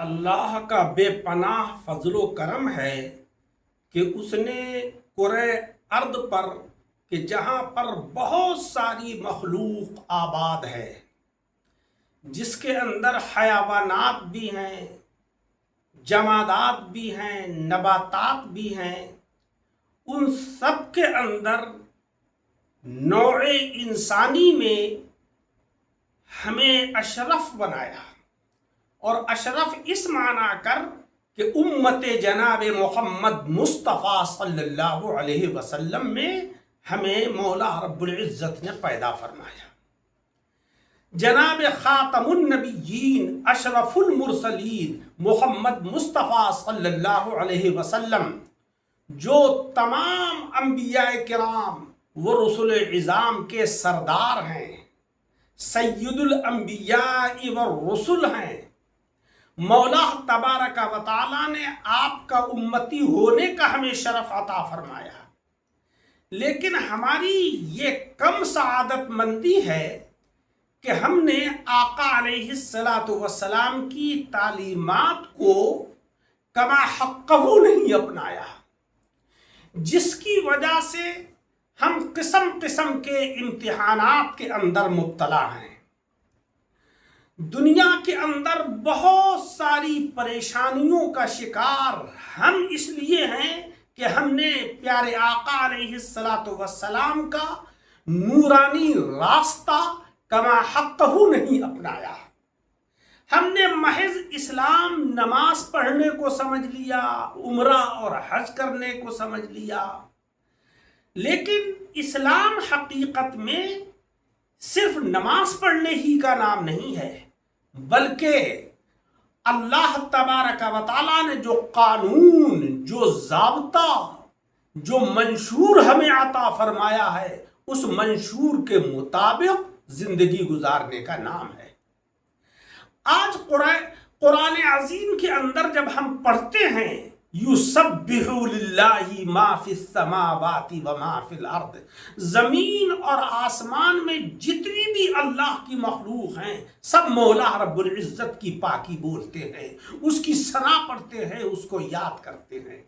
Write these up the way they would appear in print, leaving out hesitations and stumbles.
اللہ کا بے پناہ فضل و کرم ہے کہ اس نے کرۂ ارض پر کہ جہاں پر بہت ساری مخلوق آباد ہے، جس کے اندر حیوانات بھی ہیں، جمادات بھی ہیں، نباتات بھی ہیں، ان سب کے اندر نوع انسانی میں ہمیں اشرف بنایا، اور اشرف اس معنی کر کہ امت جناب محمد مصطفیٰ صلی اللہ علیہ وسلم میں ہمیں مولا رب العزت نے پیدا فرمایا۔ جناب خاتم النبیین اشرف المرسلین محمد مصطفیٰ صلی اللہ علیہ وسلم، جو تمام انبیاء کرام و رسل عظام کے سردار ہیں، سید الانبیاء والرسل ہیں، مولا تبارک و تعالیٰ نے آپ کا امتی ہونے کا ہمیں شرف عطا فرمایا، لیکن ہماری یہ کم سعادت مندی ہے کہ ہم نے آقا علیہ السلام کی تعلیمات کو کما حقہ نہیں اپنایا، جس کی وجہ سے ہم قسم قسم کے امتحانات کے اندر مبتلا ہیں۔ دنیا کے اندر بہت ساری پریشانیوں کا شکار ہم اس لیے ہیں کہ ہم نے پیارے آقا علیہ السلام کا نورانی راستہ کما حقہ نہیں اپنایا۔ ہم نے محض اسلام نماز پڑھنے کو سمجھ لیا، عمرہ اور حج کرنے کو سمجھ لیا، لیکن اسلام حقیقت میں صرف نماز پڑھنے ہی کا نام نہیں ہے، بلکہ اللہ تبارک و تعالیٰ نے جو قانون، جو ضابطہ، جو منشور ہمیں عطا فرمایا ہے، اس منشور کے مطابق زندگی گزارنے کا نام ہے۔ آج قرآن عظیم کے اندر جب ہم پڑھتے ہیں یسبح للہ ما فی السماوات و ما فی الارض، زمین اور آسمان میں جتنی بھی اللہ کی مخلوق ہیں سب مولا رب العزت کی پاکی بولتے ہیں، اس کی ثنا پڑھتے ہیں، اس کو یاد کرتے ہیں۔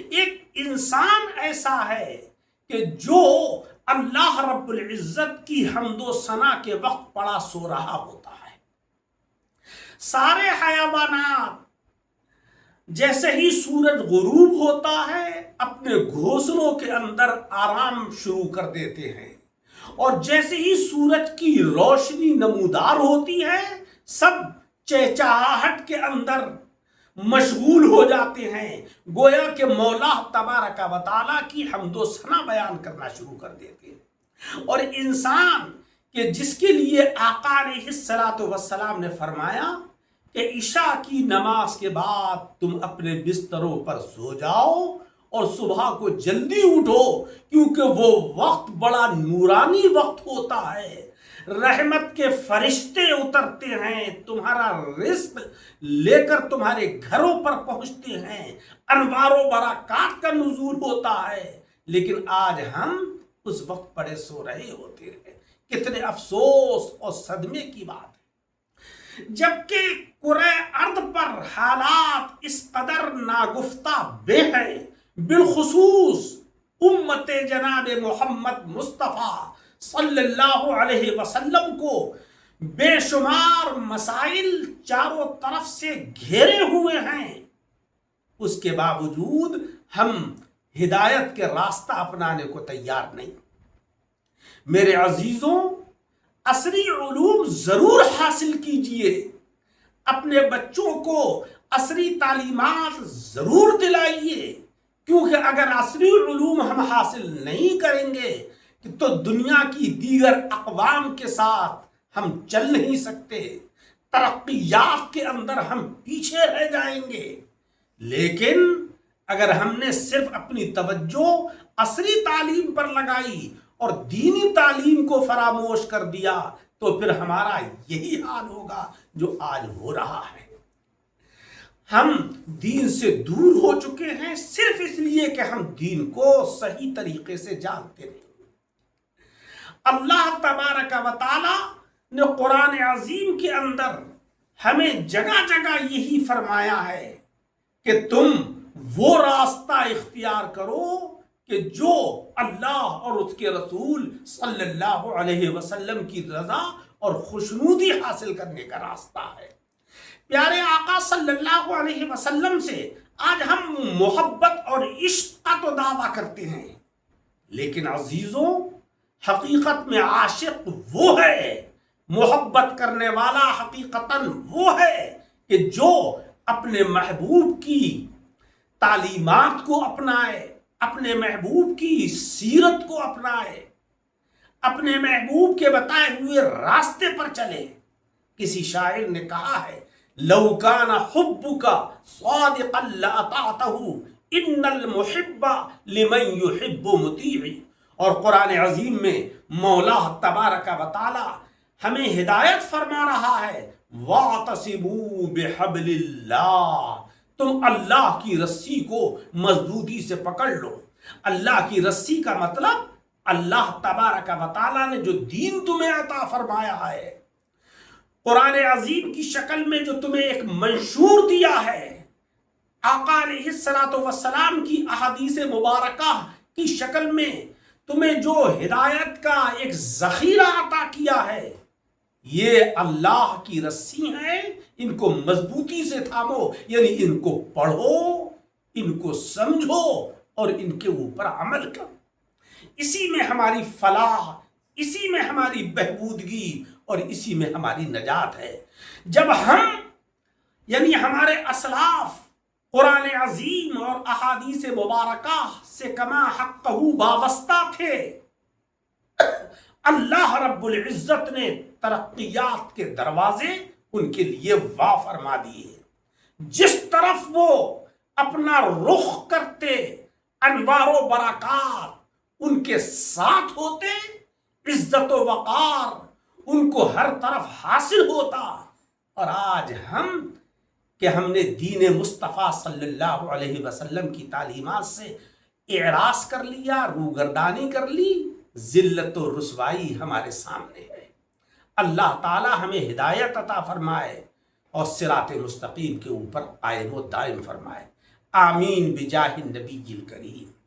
ایک انسان ایسا ہے کہ جو اللہ رب العزت کی حمد و ثنا کے وقت پڑا سو رہا ہوتا ہے۔ سارے حیوانات جیسے ہی سورج غروب ہوتا ہے اپنے گھونسلوں کے اندر آرام شروع کر دیتے ہیں، اور جیسے ہی سورج کی روشنی نمودار ہوتی ہے سب چہچہاہٹ کے اندر مشغول ہو جاتے ہیں، گویا کہ مولا تبارک و تعالیٰ کی حمد و ثنا بیان کرنا شروع کر دیتے ہیں۔ اور انسان کہ جس کے لیے آقا علیہ السلام نے فرمایا کہ عشاء کی نماز کے بعد تم اپنے بستروں پر سو جاؤ اور صبح کو جلدی اٹھو، کیونکہ وہ وقت بڑا نورانی وقت ہوتا ہے، رحمت کے فرشتے اترتے ہیں، تمہارا رزق لے کر تمہارے گھروں پر پہنچتے ہیں، انوار و برکات کا نزول ہوتا ہے، لیکن آج ہم اس وقت پڑے سو رہے ہوتے ہیں۔ کتنے افسوس اور صدمے کی بات ہے، جبکہ کرۂ ارض پر حالات اس قدر ناگفتہ بے ہیں، بالخصوص امت جناب محمد مصطفیٰ صلی اللہ علیہ وسلم کو بے شمار مسائل چاروں طرف سے گھیرے ہوئے ہیں، اس کے باوجود ہم ہدایت کے راستہ اپنانے کو تیار نہیں۔ میرے عزیزوں، عصری علوم ضرور حاصل کیجئے، اپنے بچوں کو عصری تعلیمات ضرور دلائیے، کیونکہ اگر عصری علوم ہم حاصل نہیں کریں گے تو دنیا کی دیگر اقوام کے ساتھ ہم چل نہیں سکتے، ترقیات کے اندر ہم پیچھے رہ جائیں گے۔ لیکن اگر ہم نے صرف اپنی توجہ عصری تعلیم پر لگائی اور دینی تعلیم کو فراموش کر دیا تو پھر ہمارا یہی حال ہوگا جو آج ہو رہا ہے۔ ہم دین سے دور ہو چکے ہیں صرف اس لیے کہ ہم دین کو صحیح طریقے سے جانتے نہیں۔ اللہ تبارک و تعالی نے قرآن عظیم کے اندر ہمیں جگہ جگہ یہی فرمایا ہے کہ تم وہ راستہ اختیار کرو کہ جو اللہ اور اس کے رسول صلی اللہ علیہ وسلم کی رضا اور خوشنودی حاصل کرنے کا راستہ ہے۔ پیارے آقا صلی اللہ علیہ وسلم سے آج ہم محبت اور عشق کا تو دعویٰ کرتے ہیں، لیکن عزیزوں حقیقت میں عاشق وہ ہے، محبت کرنے والا حقیقتاً وہ ہے کہ جو اپنے محبوب کی تعلیمات کو اپنائے، اپنے محبوب کی سیرت کو اپنائے، اپنے محبوب کے بتائے ہوئے راستے پر چلے۔ کسی شاعر نے کہا ہے لو کان حبک صادقا لأطعته ان المحب لمن يحب مطیع۔ اور قرآن عظیم میں مولا تبارک و تعالی ہمیں ہدایت فرما رہا ہے واعتصموا بحبل اللہ، تم اللہ کی رسی کو مضبوطی سے پکڑ لو۔ اللہ کی رسی کا مطلب اللہ تبارک و تعالی نے جو دین تمہیں عطا فرمایا ہے، قرآن عظیم کی شکل میں جو تمہیں ایک منشور دیا ہے، آقا علیہ السلام کی احادیث مبارکہ کی شکل میں تمہیں جو ہدایت کا ایک ذخیرہ عطا کیا ہے، یہ اللہ کی رسی ہیں، ان کو مضبوطی سے تھامو، یعنی ان کو پڑھو، ان کو سمجھو اور ان کے اوپر عمل کرو۔ اسی میں ہماری فلاح، اسی میں ہماری بہبودگی اور اسی میں ہماری نجات ہے۔ جب ہم یعنی ہمارے اسلاف قرآن عظیم اور احادیث مبارکہ سے کما حقہ وابستہ تھے، اللہ رب العزت نے ترقیات کے دروازے ان کے لیے وا فرما دیے۔ جس طرف وہ اپنا رخ کرتے انوار و برکات ان کے ساتھ ہوتے، عزت و وقار ان کو ہر طرف حاصل ہوتا۔ اور آج ہم نے دین مصطفیٰ صلی اللہ علیہ وسلم کی تعلیمات سے اعراض کر لیا، روگردانی کر لی، ذلت و رسوائی ہمارے سامنے ہے۔ اللہ تعالی ہمیں ہدایت عطا فرمائے اور صراط مستقیم کے اوپر قائم و دائم فرمائے۔ آمین بجاہ النبی الکریم۔